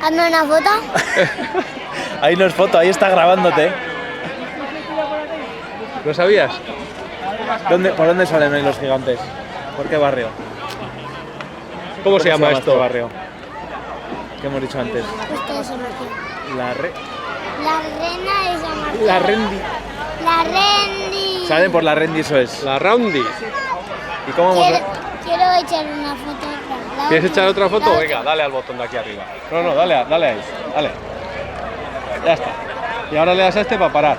Hazme una foto. Ahí no es foto, ahí está grabándote. ¿Lo sabías? ¿Por dónde salen hoy los gigantes? ¿Por qué barrio? ¿Cómo se llama este esto? barrio? ¿Qué hemos dicho antes? Ustedes son aquí. La La reina de San Martín. La Rendi. La Rendi. Salen por la Rendi, eso es. La Raundi. ¿Y cómo hemos... Quiero echar una foto. ¿Quieres echar otra foto? La Venga, dale al botón de aquí arriba. No, dale ahí. Dale. Ya está. Y ahora le das a este para parar.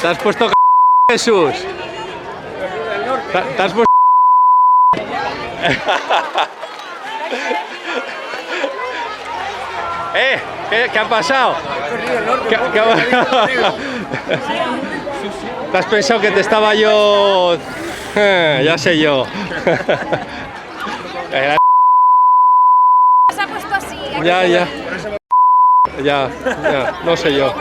Te has puesto Jesús. Te has puesto. ¿Qué ha pasado? ¿Qué ha pasado? ¿Te has pensado que te estaba yo? Ya sé yo. Se ha puesto así. Ya, no sé yo.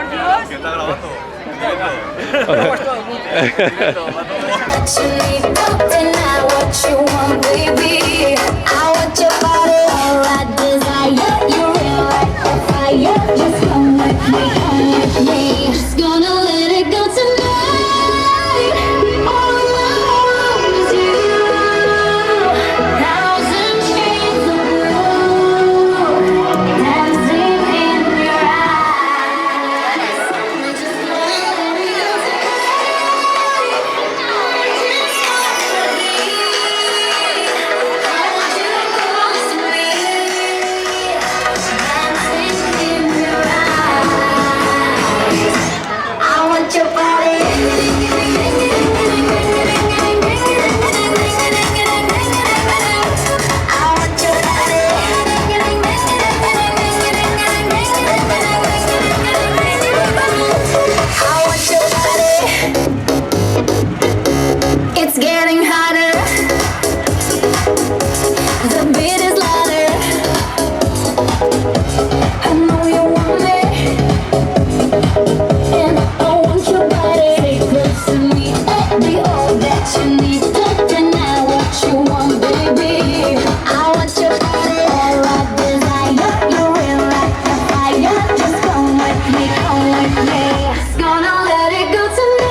It's getting hotter. The beat is louder. I know you want me, and I want your body. Stay close to me. I'll be all that you need. Don't deny what you want, baby. I want your body. All I desire. You're real like a fire. Just come with me, come with me. Gonna let it go tonight.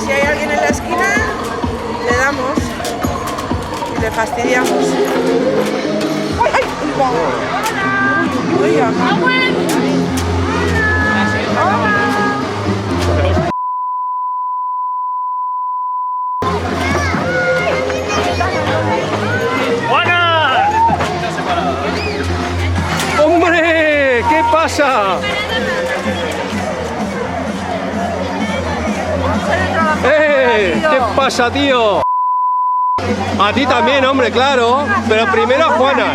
si hay alguien en la esquina, le damos y le fastidiamos. ¡Ay, ay! ¡Uy, uy, ¡Hombre! ¿Qué pasa? ¿Qué pasa, tío? A ti también, hombre, claro. Pero primero a Juana.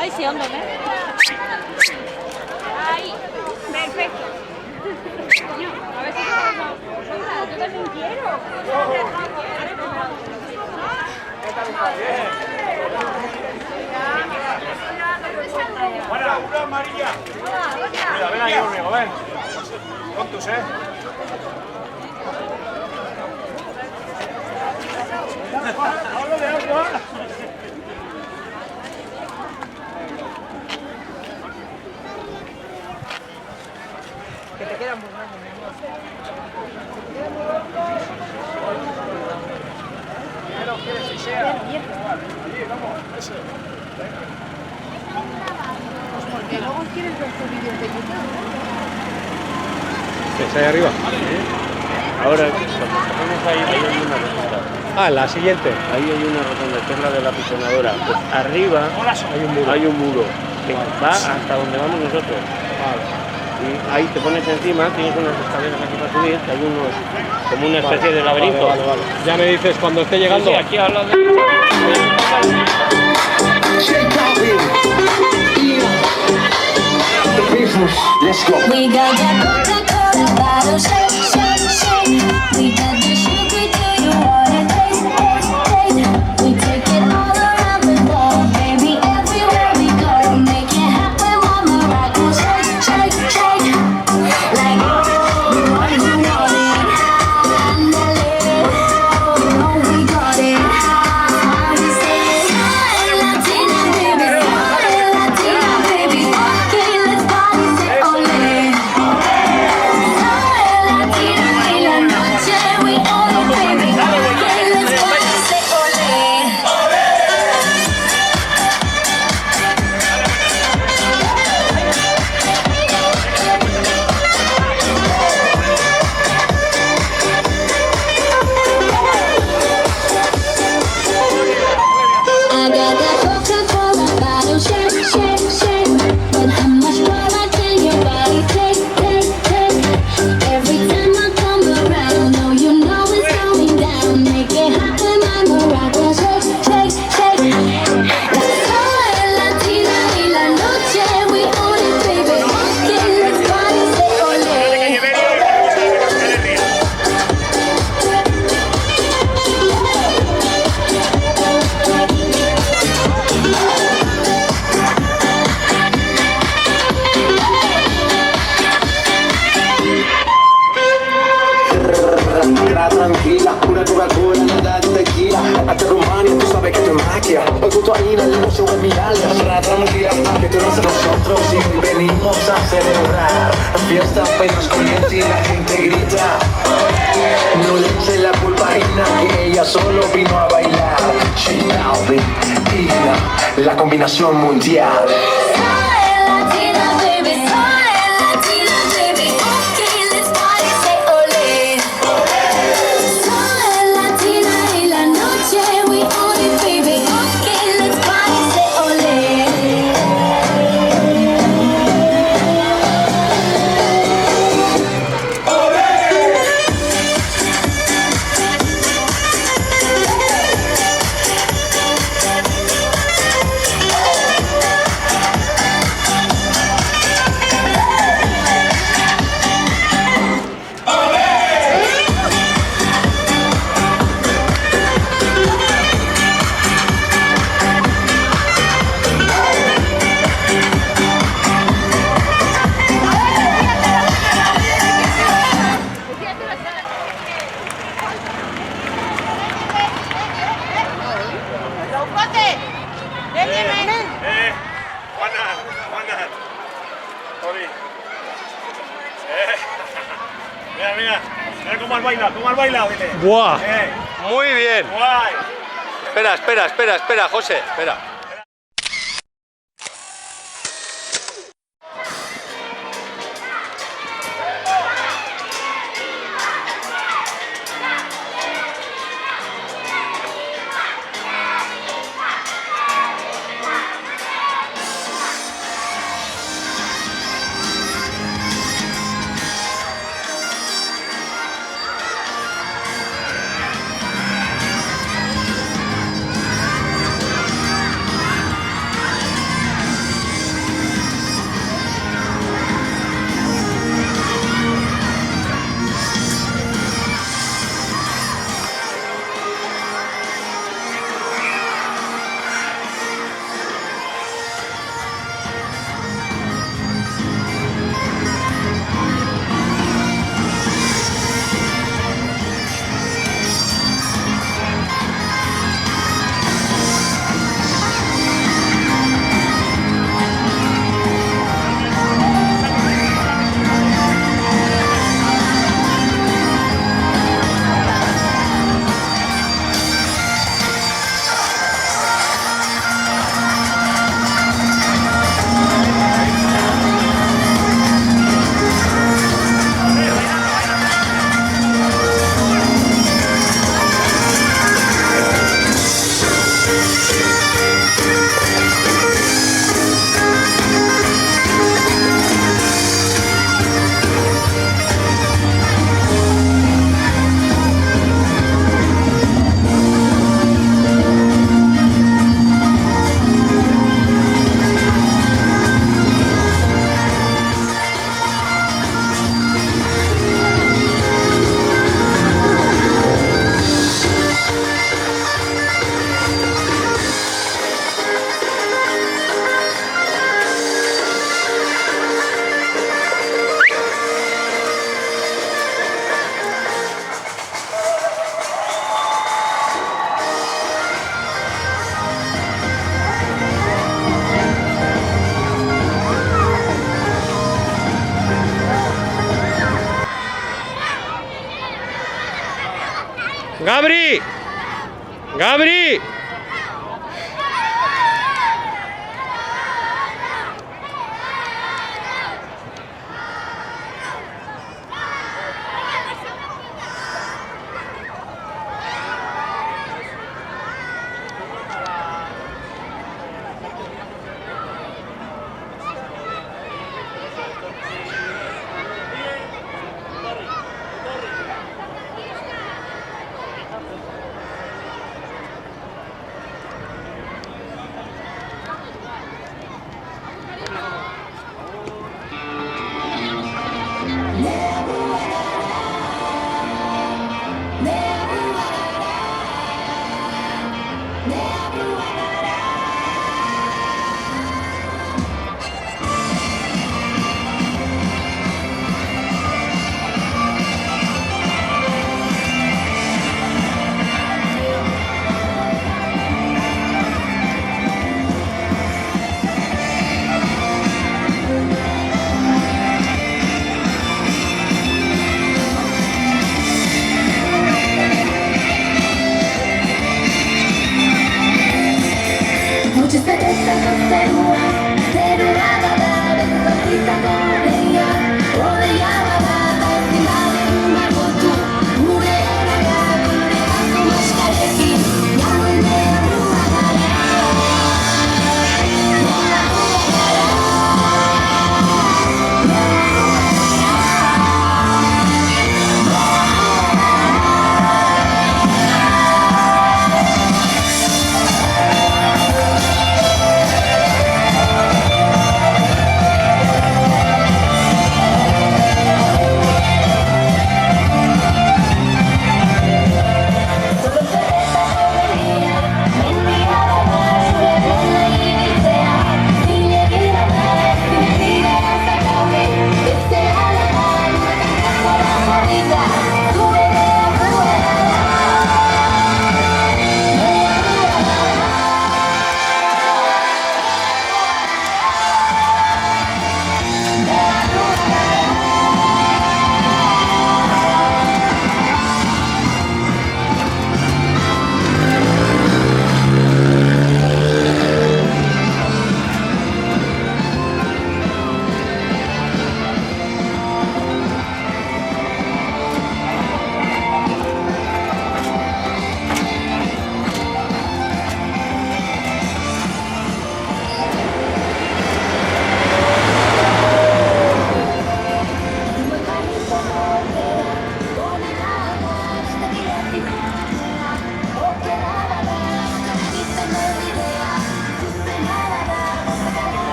Ay, sí, hombre, ¿eh? Ahí, perfecto. Coño, a ver si yo también quiero. Buena, una amarilla. Mira, ven aquí conmigo, ven. Contus, Hablo de agua. que te queda muy grande, mi amor. Pero quieres que sea. Sí, vamos, eso. Porque luego quieres ver tus vídeos de YouTube, ¿Qué es ahí arriba? Ahora, cuando te pones ahí hay una rotonda. Ah, la siguiente. Ahí hay una rotonda, que es la de la pisonadora. Pues arriba hay un muro que va hasta donde vamos nosotros. Y ahí te pones encima, tienes unas escaleras aquí para subir, que hay unos, como una especie de laberinto. Vale. Ya me dices cuando esté llegando. Sí, aquí al lado de... We got that bottle shake, shake, shake. We got the sugar, do you want it? Taste, taste, taste. We take it all around the world, baby, everywhere we go. Make it happen, mama, rock and shake, shake, shake. Like, you want it, you know we got it. We say, Latina, baby, Latina, baby. Okay, let's party, say ole. Latina y la noche, we all Justo ahí en el negocio de mirar. Rata mentira, que tú no sabes nosotros y hoy venimos a celebrar. La fiesta apenas comienza y la gente grita. No le eche la culpa a Ina, que ella solo vino a bailar. J Balvin, Ina, la combinación mundial. Mira cómo has bailado, dile. ¡Buah! Muy bien. Guay. Espera, José, espera. ¡Gabri! ¡Gabri!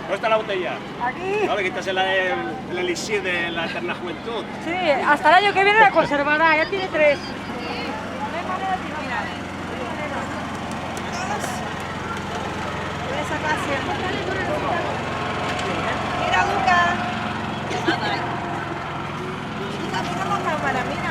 ¿Dónde está la botella? Aquí. No, le quitas el elixir de la eterna juventud. Sí, hasta el año que viene la conservará, ya tiene 3. Esa clase. Mira, Luca. Mira la cámara, mira.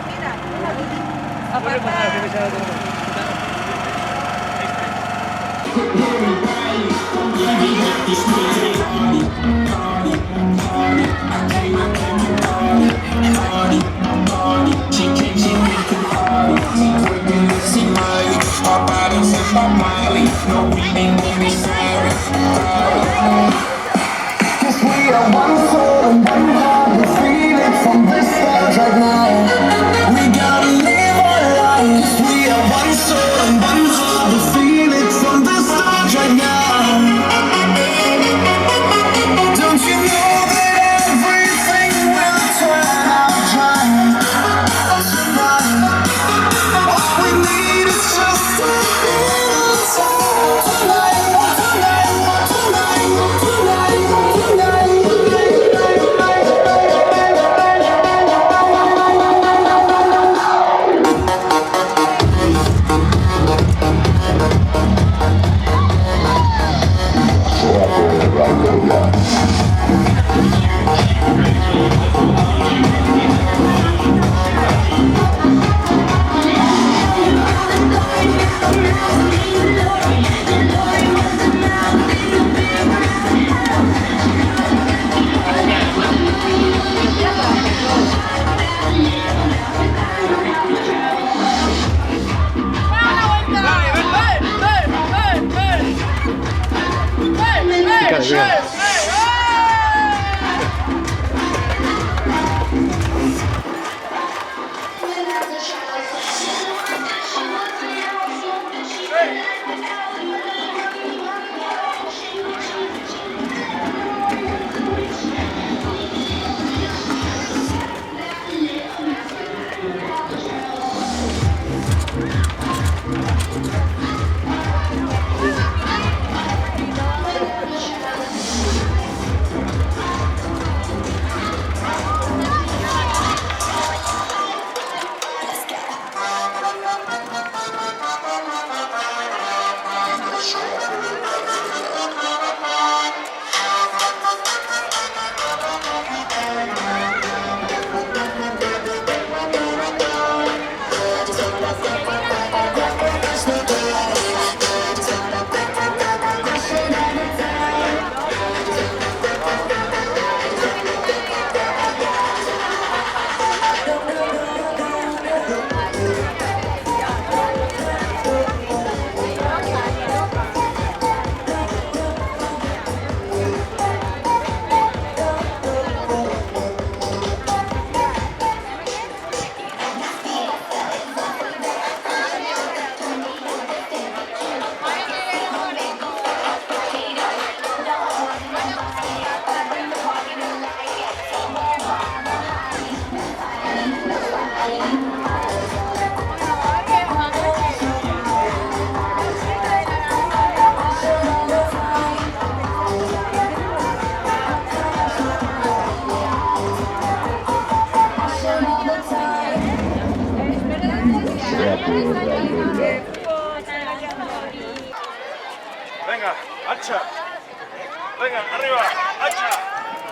arriba, hacha.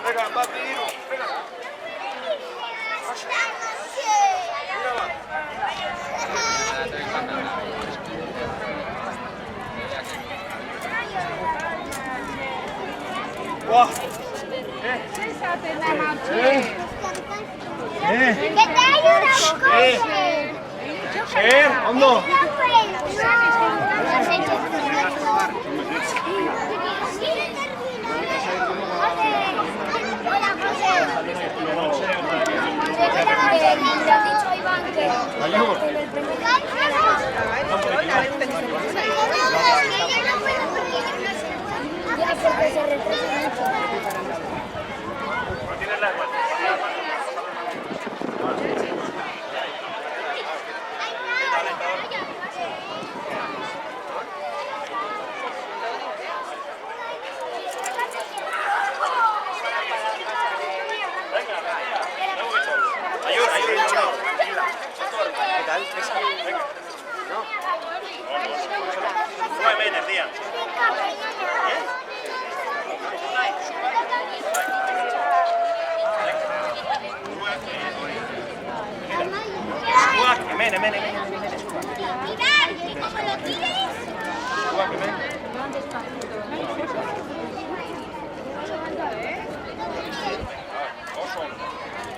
Venga, va, Piro, venga. Mira, va. ¡Guau! ¿Qué te ayuda a coger? ¡Hondo! Hola, José. Ha dicho Iván que...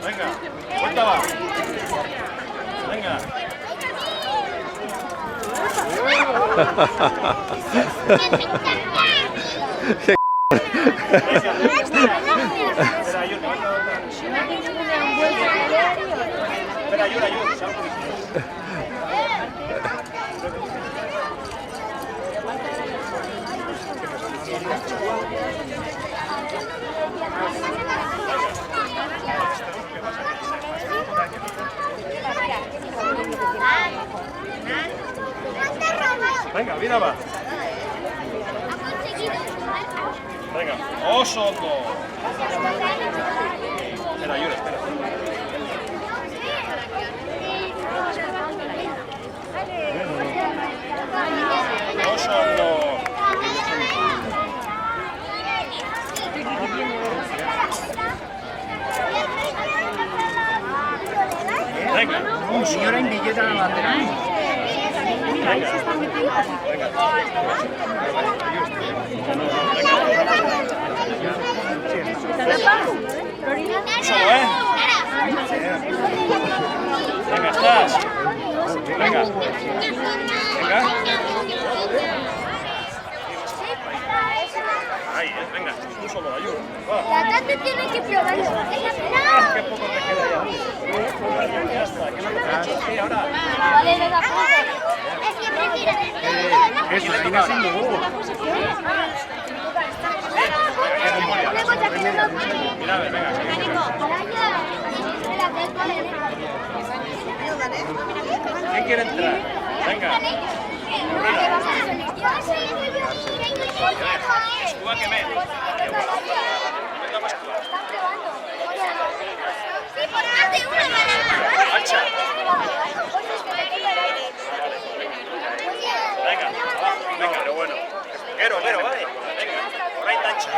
Venga, cuenta va. Venga. Espera, ayuda, venga, mira va. Venga, oso. Espera, Yura, espera. Oso no. Venga, un señor en billete a la bandera. Solo, ¿eh? Venga, estás. Venga. Venga. Ahí, venga, tú solo, ayuda. La tata tiene que probarlo. Qué poco te queda ya. Ya está, que no te caches. Sí, ahora. Vale, no la puse. Es que prefiero. Eso, ahí me siento luego. Mira, a ver, venga. ¿Quién quiere entrar? Venga. Escúa que me. Hacha. Venga, venga, pero bueno. Guero, vale. Venga, por ahí tancha.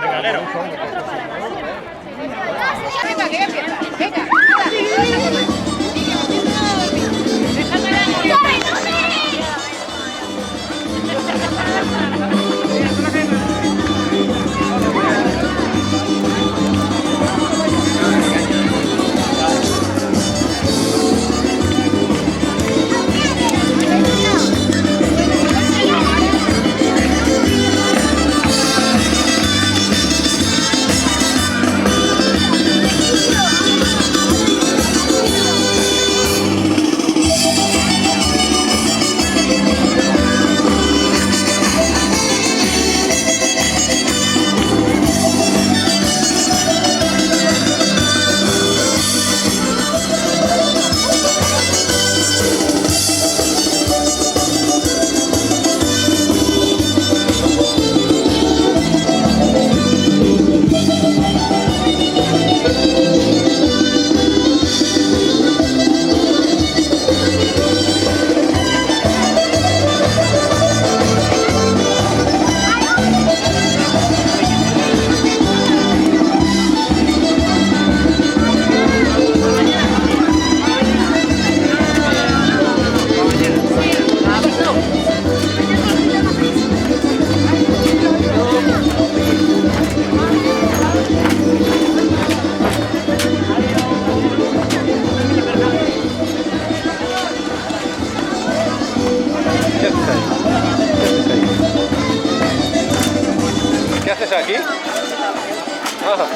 Venga, Guero. Venga, que empieza. Venga. ¿Es aquí? Ah.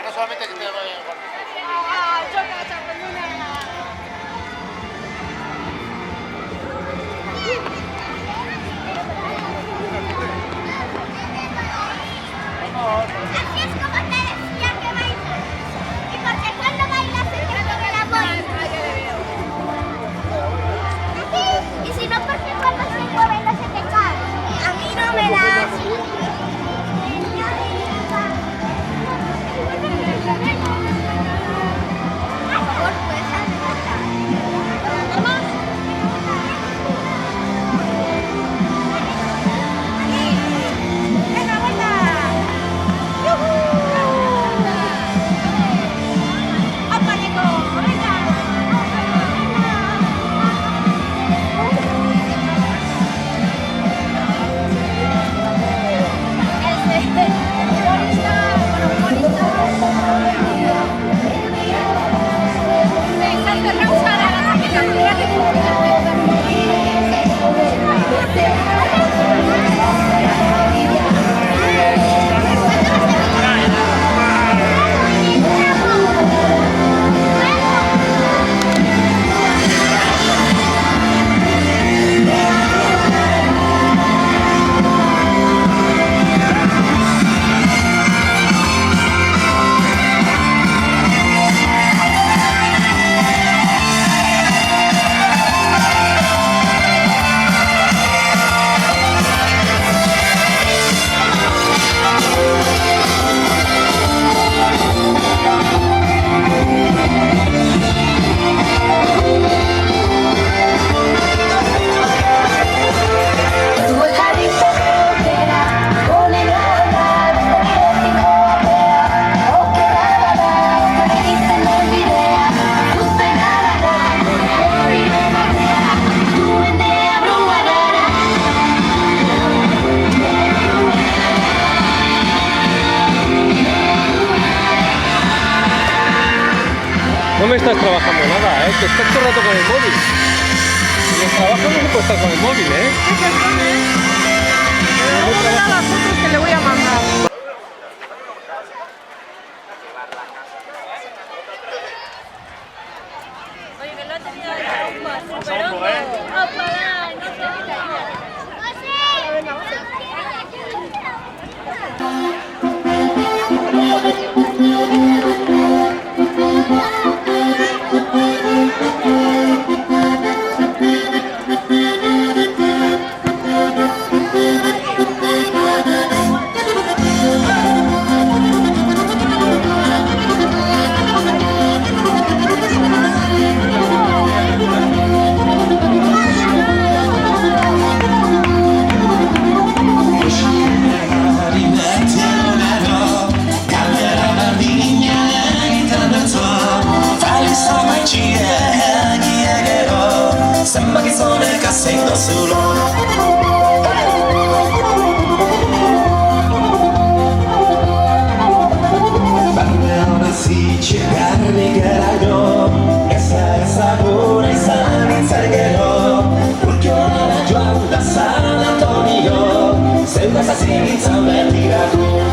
No solamente que te Así es como te decía que bailas. Y porque cuando bailas se te pone la bola. Y si no, porque cuando se mueve se te cae. A mí no me da así. Rosa, la chaqueta, estás trabajando nada, ¿eh? Que estás todo el rato con el móvil. En el trabajo no se puede estar con el móvil, ¿eh? Sí, perdone. Pero luego verá las fotos que le voy a mandar. Oye, que lo ha tenido de super hongo. ¡Opala! No sé qué te ayuda. Sembra sonel kasendo solo Barbeona si cercarmi che ragione Esa pura sana sargero Porque ora Joan da San Antonio Sembra senza mentira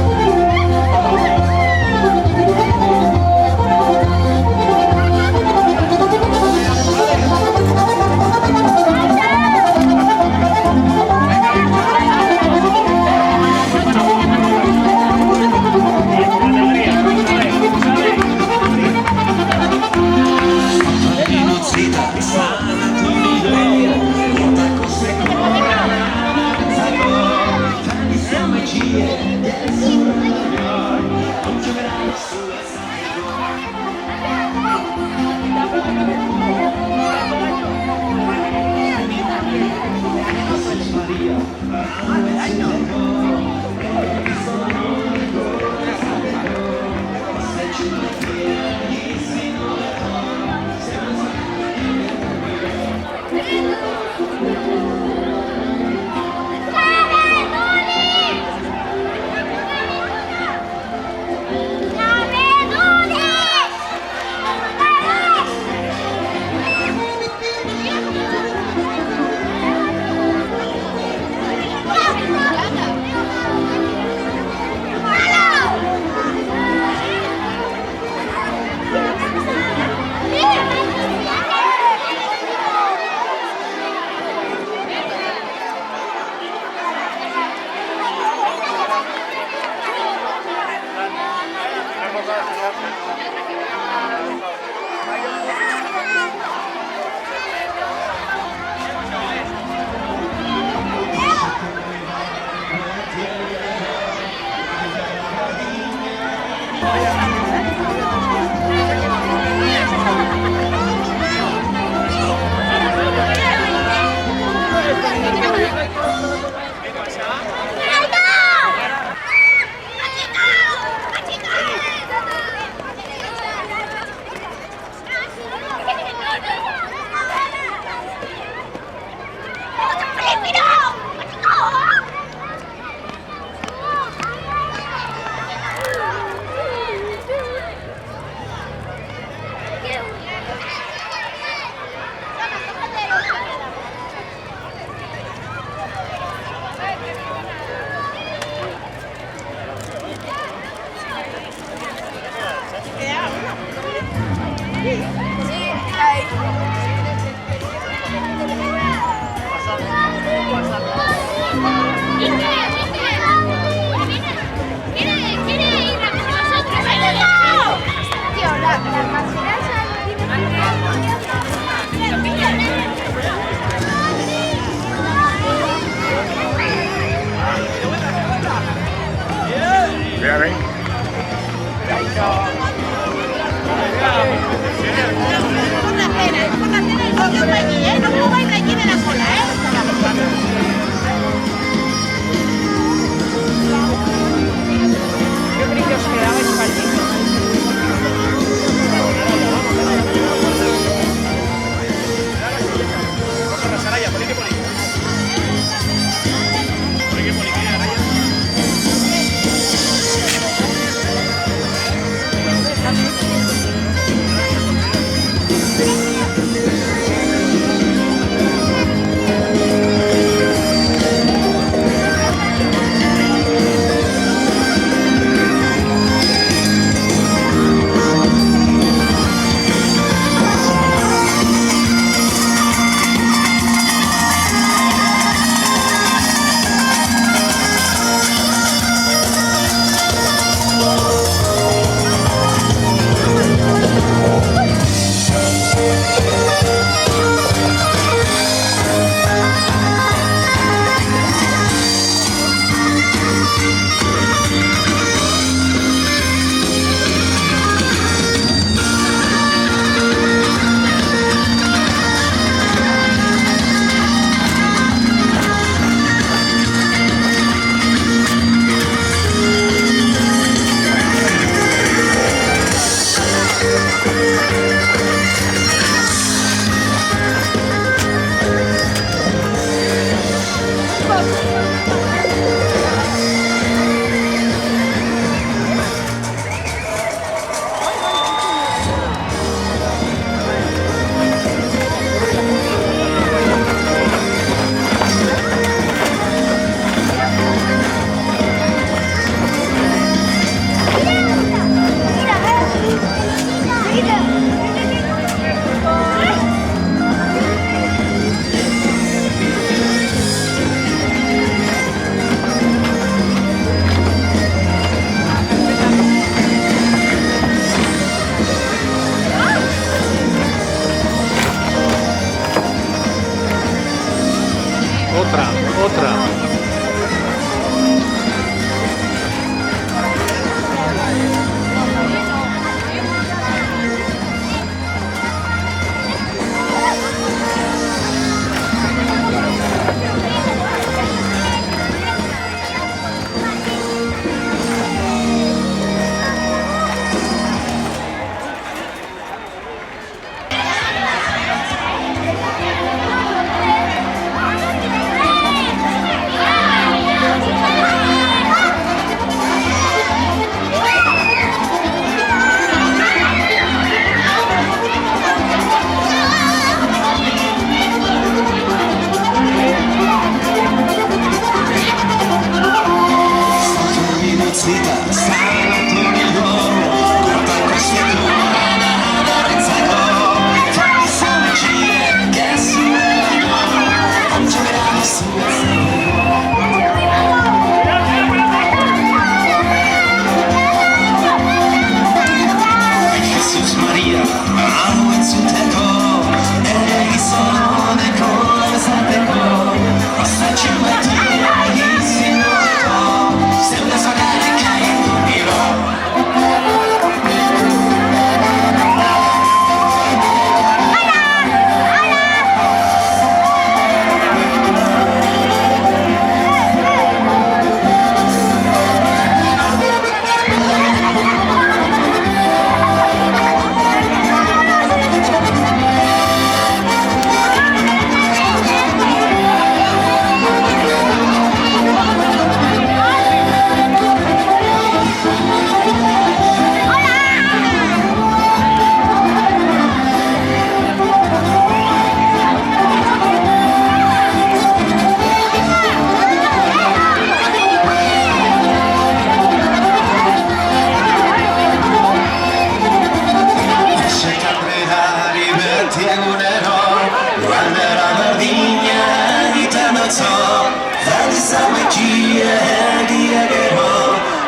Otra.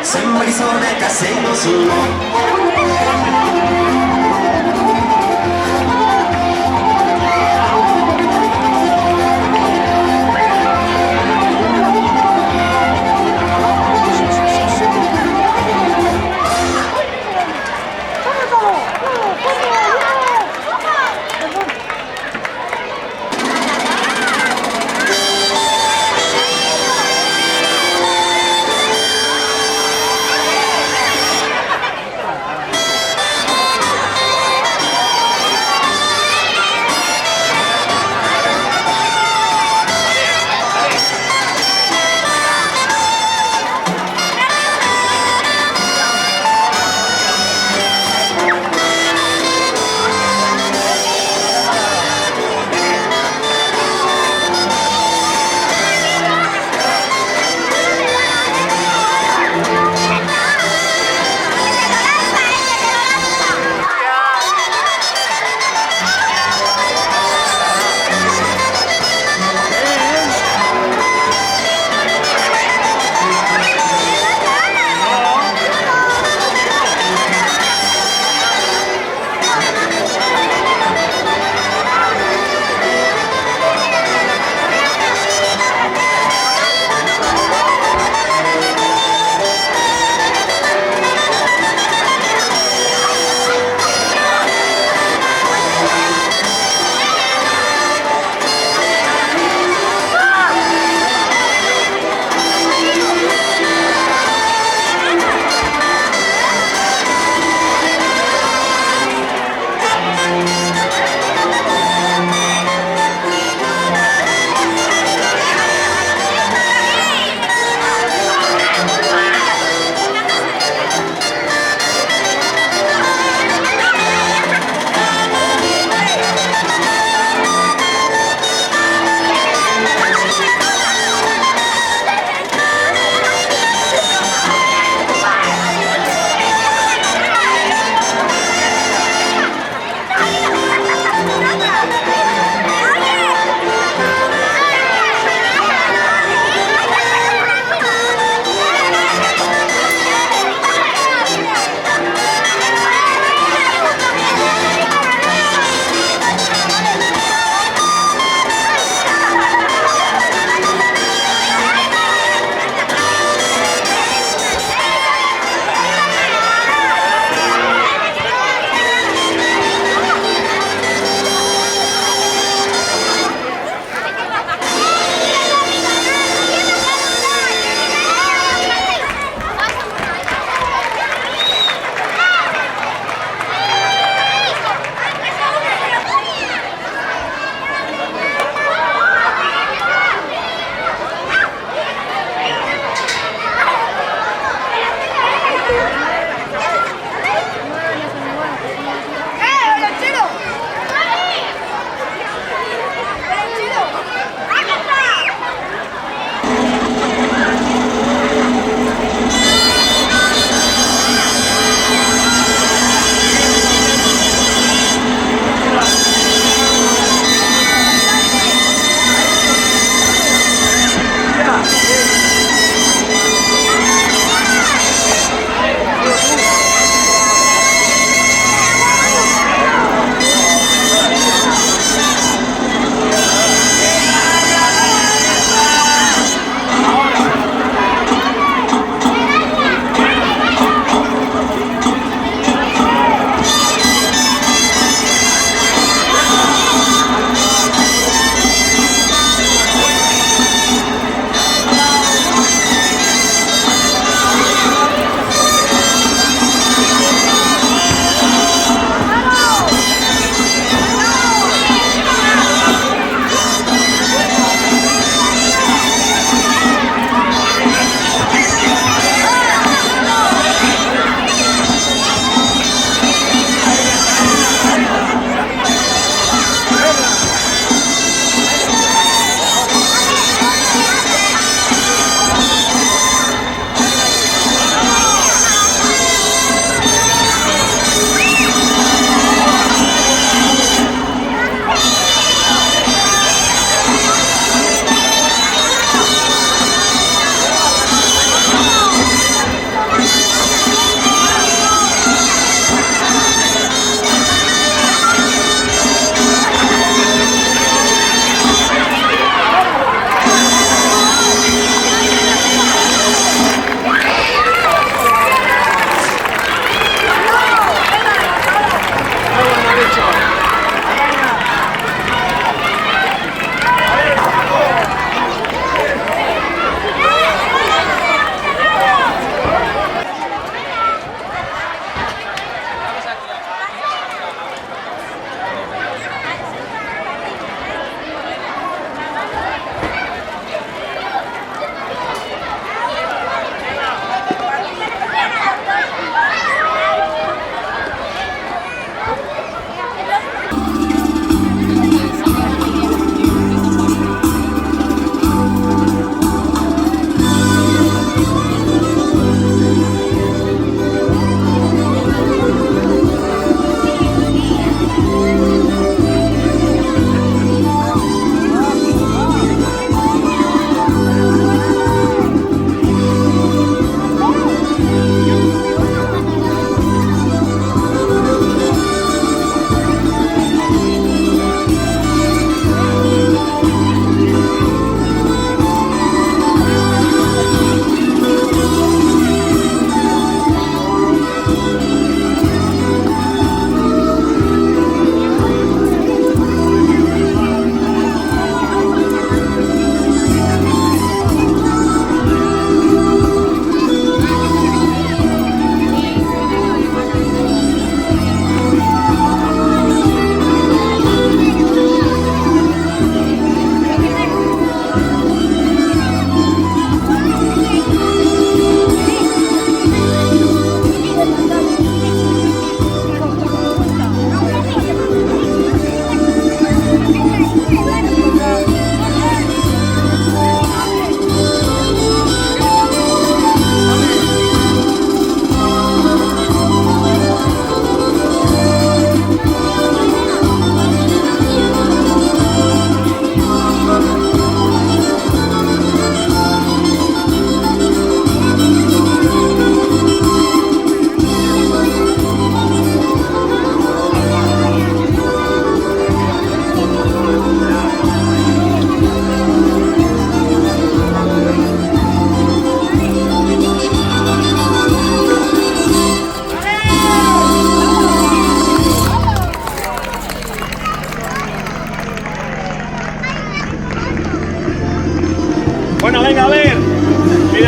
Sembri sole casendo sul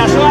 la soa